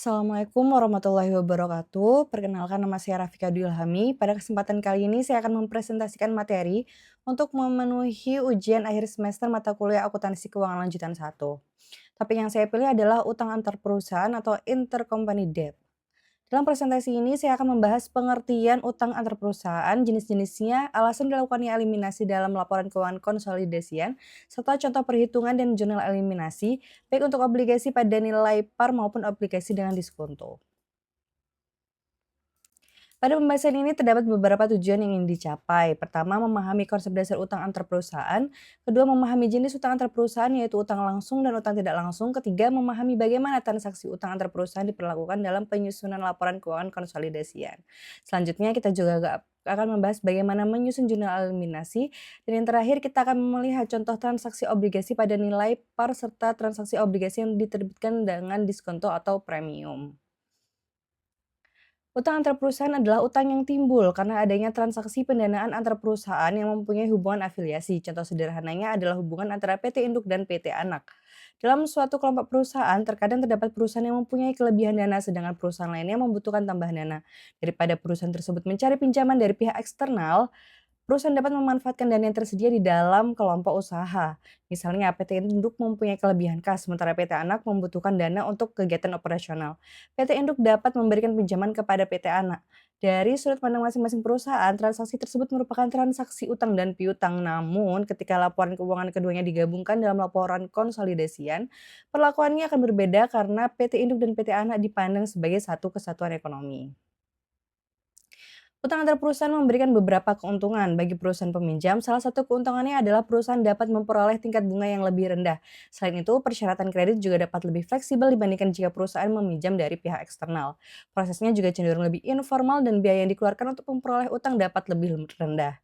Assalamualaikum warahmatullahi wabarakatuh. Perkenalkan nama saya Rafika Dulhami. Pada kesempatan kali ini saya akan mempresentasikan materi untuk memenuhi ujian akhir semester mata kuliah akuntansi keuangan lanjutan 1. Topik yang saya pilih adalah utang antar perusahaan atau intercompany debt. Dalam presentasi ini saya akan membahas pengertian utang antar perusahaan, jenis-jenisnya, alasan dilakukannya eliminasi dalam laporan keuangan konsolidasian, serta contoh perhitungan dan jurnal eliminasi, baik untuk obligasi pada nilai par maupun obligasi dengan diskonto. Pada pembahasan ini terdapat beberapa tujuan yang ingin dicapai. Pertama, memahami konsep dasar utang antar perusahaan. Kedua, memahami jenis utang antar perusahaan yaitu utang langsung dan utang tidak langsung. Ketiga, memahami bagaimana transaksi utang antar perusahaan diperlakukan dalam penyusunan laporan keuangan konsolidasian. Selanjutnya, kita juga akan membahas bagaimana menyusun jurnal eliminasi. Dan yang terakhir, kita akan melihat contoh transaksi obligasi pada nilai par serta transaksi obligasi yang diterbitkan dengan diskonto atau premium. Utang antar perusahaan adalah utang yang timbul karena adanya transaksi pendanaan antar perusahaan yang mempunyai hubungan afiliasi. Contoh sederhananya adalah hubungan antara PT induk dan PT anak. Dalam suatu kelompok perusahaan, terkadang terdapat perusahaan yang mempunyai kelebihan dana sedangkan perusahaan lainnya membutuhkan tambahan dana. Daripada perusahaan tersebut mencari pinjaman dari pihak eksternal, perusahaan dapat memanfaatkan dana yang tersedia di dalam kelompok usaha. Misalnya PT induk mempunyai kelebihan kas, sementara PT anak membutuhkan dana untuk kegiatan operasional. PT induk dapat memberikan pinjaman kepada PT anak. Dari sudut pandang masing-masing perusahaan, transaksi tersebut merupakan transaksi utang dan piutang. Namun, ketika laporan keuangan keduanya digabungkan dalam laporan konsolidasian, perlakuannya akan berbeda karena PT induk dan PT anak dipandang sebagai satu kesatuan ekonomi. Utang antar perusahaan memberikan beberapa keuntungan bagi perusahaan peminjam. Salah satu keuntungannya adalah perusahaan dapat memperoleh tingkat bunga yang lebih rendah. Selain itu, persyaratan kredit juga dapat lebih fleksibel dibandingkan jika perusahaan meminjam dari pihak eksternal. Prosesnya juga cenderung lebih informal dan biaya yang dikeluarkan untuk memperoleh utang dapat lebih rendah.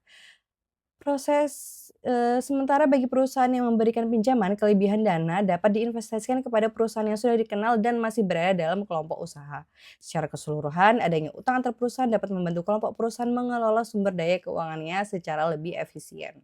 Sementara bagi perusahaan yang memberikan pinjaman, kelebihan dana dapat diinvestasikan kepada perusahaan yang sudah dikenal dan masih berada dalam kelompok usaha. Secara keseluruhan, adanya utang antar perusahaan dapat membantu kelompok perusahaan mengelola sumber daya keuangannya secara lebih efisien.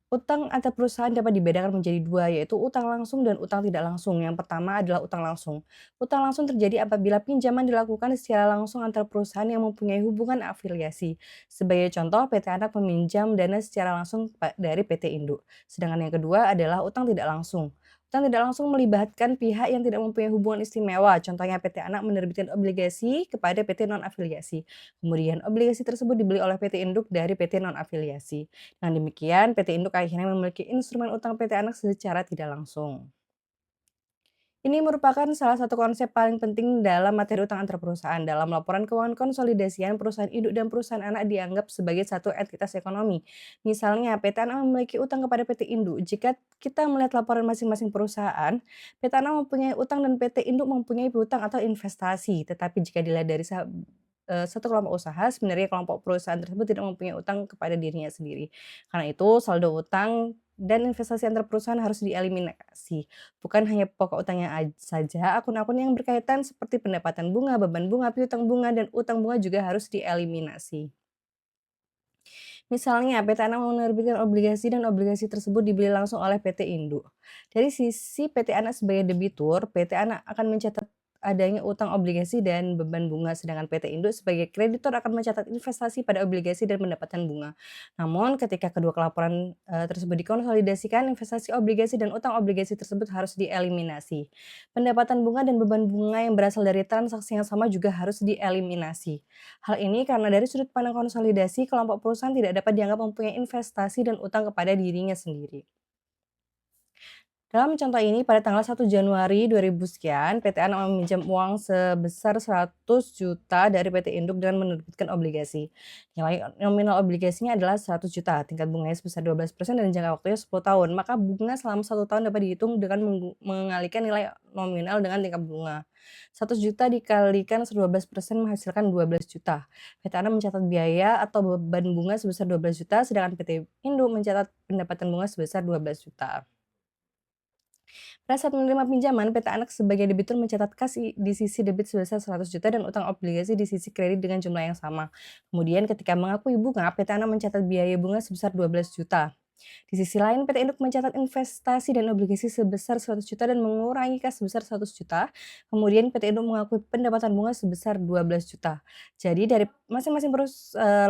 Utang antar perusahaan dapat dibedakan menjadi dua, yaitu utang langsung dan utang tidak langsung. Yang pertama adalah utang langsung. Utang langsung terjadi apabila pinjaman dilakukan secara langsung antar perusahaan yang mempunyai hubungan afiliasi. Sebagai contoh, PT Anak meminjam dana secara langsung dari PT Induk. Sedangkan yang kedua adalah utang tidak langsung. Utang tidak langsung melibatkan pihak yang tidak mempunyai hubungan istimewa. Contohnya PT Anak menerbitkan obligasi kepada PT non-afiliasi. Kemudian obligasi tersebut dibeli oleh PT Induk dari PT non-afiliasi. Dengan demikian, PT Induk akhirnya memiliki instrumen utang PT Anak secara tidak langsung. Ini merupakan salah satu konsep paling penting dalam materi utang antar perusahaan. Dalam laporan keuangan konsolidasian, perusahaan induk dan perusahaan anak dianggap sebagai satu entitas ekonomi. Misalnya, PT Anak memiliki utang kepada PT Induk. Jika kita melihat laporan masing-masing perusahaan, PT Anak mempunyai utang dan PT Induk mempunyai piutang atau investasi. Tetapi jika dilihat dari satu kelompok usaha, sebenarnya kelompok perusahaan tersebut tidak mempunyai utang kepada dirinya sendiri. Karena itu, saldo utang dan investasi antar perusahaan harus dieliminasi. Bukan hanya pokok utangnya saja, akun-akun yang berkaitan seperti pendapatan bunga, beban bunga, piutang bunga, dan utang bunga juga harus dieliminasi. Misalnya, PT Anak menerbitkan obligasi dan obligasi tersebut dibeli langsung oleh PT Induk. Dari sisi PT Anak sebagai debitur, PT Anak akan mencatat adanya utang obligasi dan beban bunga, sedangkan PT Induk sebagai kreditor akan mencatat investasi pada obligasi dan pendapatan bunga. Namun, ketika kedua kelaporan tersebut dikonsolidasikan, investasi obligasi dan utang obligasi tersebut harus dieliminasi. Pendapatan bunga dan beban bunga yang berasal dari transaksi yang sama juga harus dieliminasi. Hal ini karena dari sudut pandang konsolidasi, kelompok perusahaan tidak dapat dianggap mempunyai investasi dan utang kepada dirinya sendiri. Dalam contoh ini, pada tanggal 1 Januari 2000 sekian, PT Anak meminjam uang sebesar 100 juta dari PT Induk dengan menerbitkan obligasi. Nilai nominal obligasinya adalah 100 juta, tingkat bunganya sebesar 12% dan jangka waktunya 10 tahun. Maka bunga selama 1 tahun dapat dihitung dengan mengalihkan nilai nominal dengan tingkat bunga. 100 juta dikalikan 12% menghasilkan 12 juta. PT Anak mencatat biaya atau beban bunga sebesar 12 juta, sedangkan PT Induk mencatat pendapatan bunga sebesar 12 juta. Pada saat menerima pinjaman, PT Anak sebagai debitur mencatat kas di sisi debit sebesar 100 juta dan utang obligasi di sisi kredit dengan jumlah yang sama. Kemudian ketika mengakui bunga, PT Anak mencatat biaya bunga sebesar 12 juta. Di sisi lain, PT Induk mencatat investasi dan obligasi sebesar 100 juta dan mengurangi kas sebesar 100 juta. Kemudian PT Induk mengakui pendapatan bunga sebesar 12 juta. Jadi dari masing-masing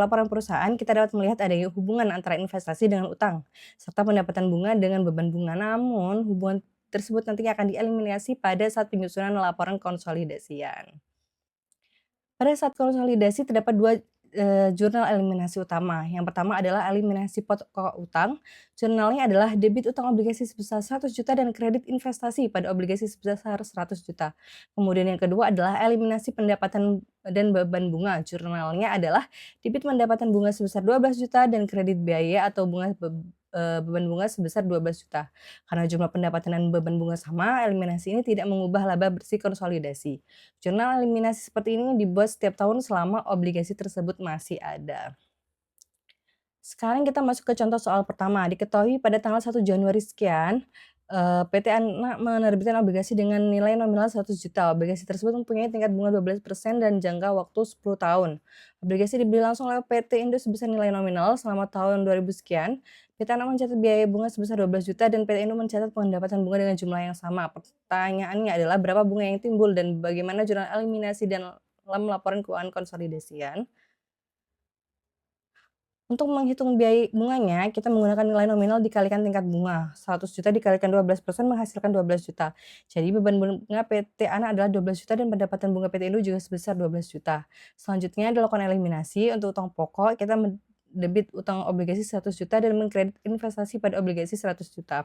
laporan perusahaan kita dapat melihat adanya hubungan antara investasi dengan utang serta pendapatan bunga dengan beban bunga. Namun, hubungan tersebut nantinya akan dieliminasi pada saat penyusunan laporan konsolidasian. Pada saat konsolidasi terdapat dua jurnal eliminasi utama. Yang pertama adalah eliminasi pokok utang. Jurnalnya adalah debit utang obligasi sebesar 100 juta dan kredit investasi pada obligasi sebesar 100 juta. Kemudian yang kedua adalah eliminasi pendapatan dan beban bunga. Jurnalnya adalah debit pendapatan bunga sebesar 12 juta dan kredit biaya atau beban bunga sebesar 12 juta. Karena jumlah pendapatan dan beban bunga sama, eliminasi ini tidak mengubah laba bersih konsolidasi. Jurnal eliminasi seperti ini dibuat setiap tahun selama obligasi tersebut masih ada. Sekarang kita masuk ke contoh soal pertama. Diketahui pada tanggal 1 Januari sekian, PT Anak menerbitkan obligasi dengan nilai nominal 100 juta. Obligasi tersebut mempunyai tingkat bunga 12% dan jangka waktu 10 tahun. Obligasi dibeli langsung oleh PT Indo sebesar nilai nominal selama tahun 2000 sekian. PT Anak mencatat biaya bunga sebesar 12 juta dan PT Indo mencatat pendapatan bunga dengan jumlah yang sama. Pertanyaannya adalah berapa bunga yang timbul dan bagaimana jurnal eliminasi dan dalam laporan keuangan konsolidasian. Untuk menghitung biaya bunganya, kita menggunakan nilai nominal dikalikan tingkat bunga. 100 juta dikalikan 12% menghasilkan 12 juta. Jadi beban bunga PT Ana adalah 12 juta dan pendapatan bunga PT Indo juga sebesar 12 juta. Selanjutnya dilakukan eliminasi untuk utang pokok, kita mendebit utang obligasi 100 juta dan mengkredit investasi pada obligasi 100 juta.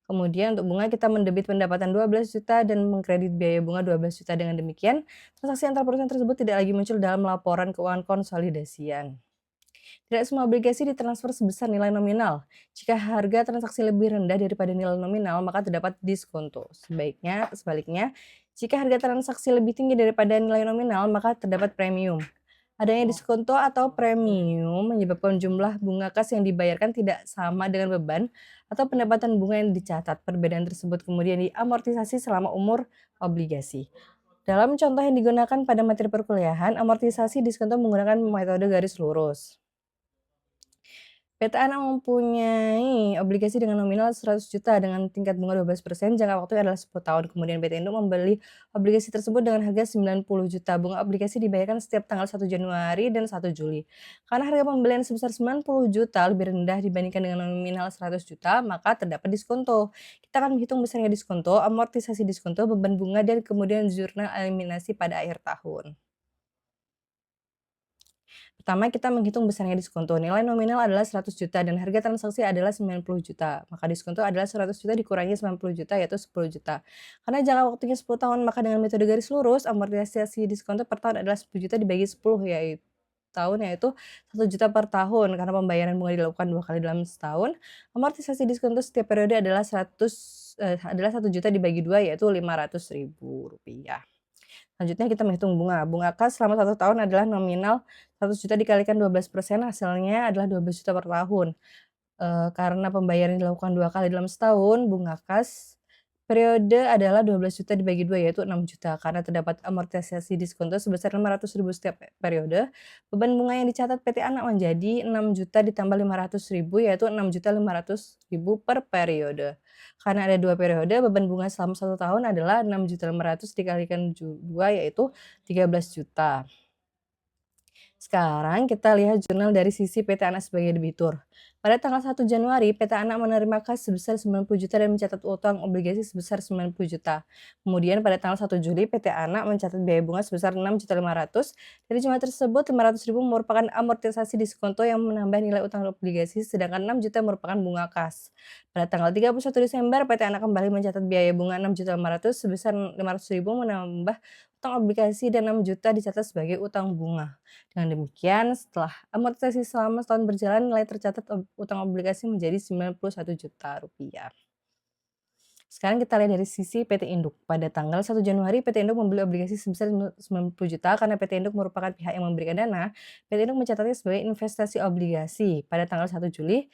Kemudian untuk bunga kita mendebit pendapatan 12 juta dan mengkredit biaya bunga 12 juta. Dengan demikian, transaksi antar perusahaan tersebut tidak lagi muncul dalam laporan keuangan konsolidasian. Tidak semua obligasi ditransfer sebesar nilai nominal. Jika harga transaksi lebih rendah daripada nilai nominal, maka terdapat diskonto. Sebaliknya, jika harga transaksi lebih tinggi daripada nilai nominal, maka terdapat premium. Adanya diskonto atau premium menyebabkan jumlah bunga kas yang dibayarkan tidak sama dengan beban atau pendapatan bunga yang dicatat. Perbedaan tersebut kemudian diamortisasi selama umur obligasi. Dalam contoh yang digunakan pada materi perkuliahan, amortisasi diskonto menggunakan metode garis lurus. PT Ana mempunyai obligasi dengan nominal 100 juta dengan tingkat bunga 12%, jangka waktu adalah 10 tahun. Kemudian PT Indo membeli obligasi tersebut dengan harga 90 juta. Bunga obligasi dibayarkan setiap tanggal 1 Januari dan 1 Juli. Karena harga pembelian sebesar 90 juta lebih rendah dibandingkan dengan nominal 100 juta, maka terdapat diskonto. Kita akan menghitung besarnya diskonto, amortisasi diskonto, beban bunga, dan kemudian jurnal eliminasi pada akhir tahun. Pertama, kita menghitung besarnya diskonto. Nilai nominal adalah 100 juta dan harga transaksi adalah 90 juta. Maka diskonto adalah 100 juta dikurangi 90 juta yaitu 10 juta. Karena jangka waktunya 10 tahun, maka dengan metode garis lurus, amortisasi diskonto per tahun adalah 10 juta dibagi 10 yaitu 1 juta per tahun karena pembayaran bunga dilakukan 2 kali dalam setahun. Amortisasi diskonto setiap periode adalah 1 juta dibagi 2 yaitu 500.000 rupiah. Selanjutnya kita menghitung bunga. Bunga kas selama 1 tahun adalah nominal 100 juta dikalikan 12%, hasilnya adalah 12 juta per tahun. Karena pembayaran dilakukan 2 kali dalam setahun, bunga kas periode adalah 12 juta dibagi 2 yaitu 6 juta. Karena terdapat amortisasi diskonto sebesar 500.000 setiap periode, beban bunga yang dicatat PT Anak menjadi 6 juta ditambah 500.000 yaitu 6.500.000 per periode. Karena ada 2 periode, beban bunga selama 1 tahun adalah 6.500.000 dikalikan 2 yaitu 13 juta. Sekarang kita lihat jurnal dari sisi PT Anak sebagai debitur. Pada tanggal 1 Januari, PT Anak menerima kas sebesar 90 juta dan mencatat utang obligasi sebesar 90 juta. Kemudian pada tanggal 1 Juli, PT Anak mencatat biaya bunga sebesar 6.500.000. Dari jumlah tersebut, 500.000 merupakan amortisasi diskonto yang menambah nilai utang obligasi, sedangkan 6 juta merupakan bunga kas. Pada tanggal 31 Desember, PT Anak kembali mencatat biaya bunga 6.500.000 sebesar 500.000 menambah utang obligasi dan 6 juta dicatat sebagai utang bunga. Dengan demikian, setelah amortisasi selama setahun berjalan, nilai tercatat utang obligasi menjadi 91 juta rupiah. Sekarang kita lihat dari sisi PT Induk. Pada tanggal 1 Januari, PT Induk membeli obligasi sebesar 90 juta karena PT Induk merupakan pihak yang memberikan dana. PT Induk mencatatnya sebagai investasi obligasi. Pada tanggal 1 Juli,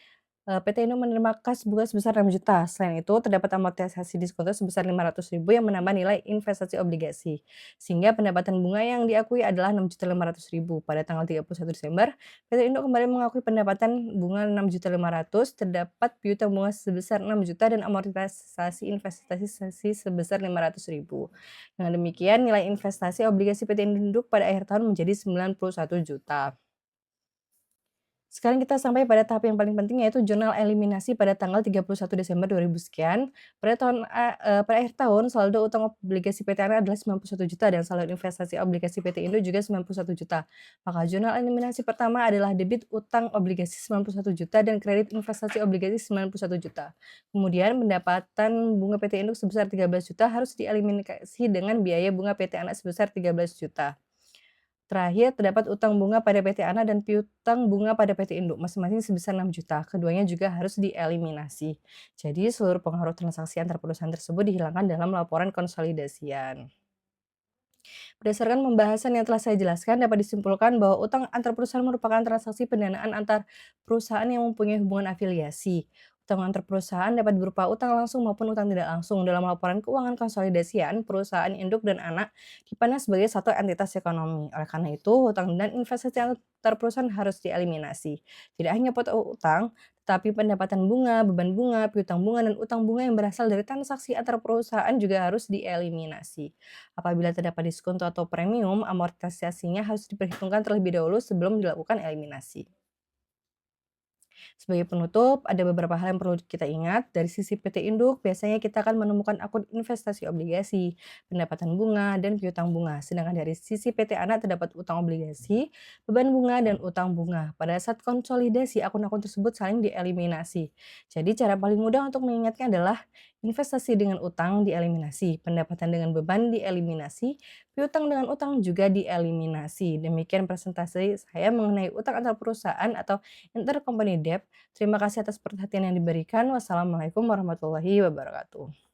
PT Indo menerima kas bunga sebesar 6 juta. Selain itu, terdapat amortisasi diskonto sebesar 500.000 yang menambah nilai investasi obligasi. Sehingga pendapatan bunga yang diakui adalah 6.500.000. Pada tanggal 31 Desember, PT Indo kembali mengakui pendapatan bunga 6.500.000, terdapat piutang bunga sebesar 6 juta dan amortisasi investasi sebesar 500.000. Dengan demikian, nilai investasi obligasi PT Induk pada akhir tahun menjadi 91 juta. Sekarang kita sampai pada tahap yang paling penting, yaitu jurnal eliminasi pada tanggal 31 Desember 2000 sekian. Pada akhir tahun saldo utang obligasi PT Ana adalah 91 juta dan saldo investasi obligasi PT Indo juga 91 juta. Maka jurnal eliminasi pertama adalah debit utang obligasi 91 juta dan kredit investasi obligasi 91 juta. Kemudian pendapatan bunga PT Induk sebesar 13 juta harus dieliminasi dengan biaya bunga PT Ana sebesar 13 juta. Terakhir, terdapat utang bunga pada PT Ana dan piutang bunga pada PT Induk, masing-masing sebesar 6 juta. Keduanya juga harus dieliminasi. Jadi, seluruh pengaruh transaksi antar perusahaan tersebut dihilangkan dalam laporan konsolidasian. Berdasarkan pembahasan yang telah saya jelaskan, dapat disimpulkan bahwa utang antar perusahaan merupakan transaksi pendanaan antar perusahaan yang mempunyai hubungan afiliasi. Utang antar perusahaan dapat berupa utang langsung maupun utang tidak langsung. Dalam laporan keuangan konsolidasian, perusahaan induk dan anak dipandang sebagai satu entitas ekonomi. Oleh karena itu, utang dan investasi antar perusahaan harus dieliminasi. Tidak hanya pot utang, tetapi pendapatan bunga, beban bunga, piutang bunga, dan utang bunga yang berasal dari transaksi antar perusahaan juga harus dieliminasi. Apabila terdapat diskon atau premium, amortisasinya harus diperhitungkan terlebih dahulu sebelum dilakukan eliminasi. Sebagai penutup, ada beberapa hal yang perlu kita ingat. Dari sisi PT Induk, biasanya kita akan menemukan akun investasi obligasi, pendapatan bunga, dan piutang bunga. Sedangkan dari sisi PT Ana terdapat utang obligasi, beban bunga, dan utang bunga. Pada saat konsolidasi, akun-akun tersebut saling dieliminasi. Jadi cara paling mudah untuk mengingatnya adalah investasi dengan utang dieliminasi, pendapatan dengan beban dieliminasi, piutang dengan utang juga dieliminasi. Demikian presentasi saya mengenai utang antar perusahaan atau intercompany debt. Terima kasih atas perhatian yang diberikan. Wassalamualaikum warahmatullahi wabarakatuh.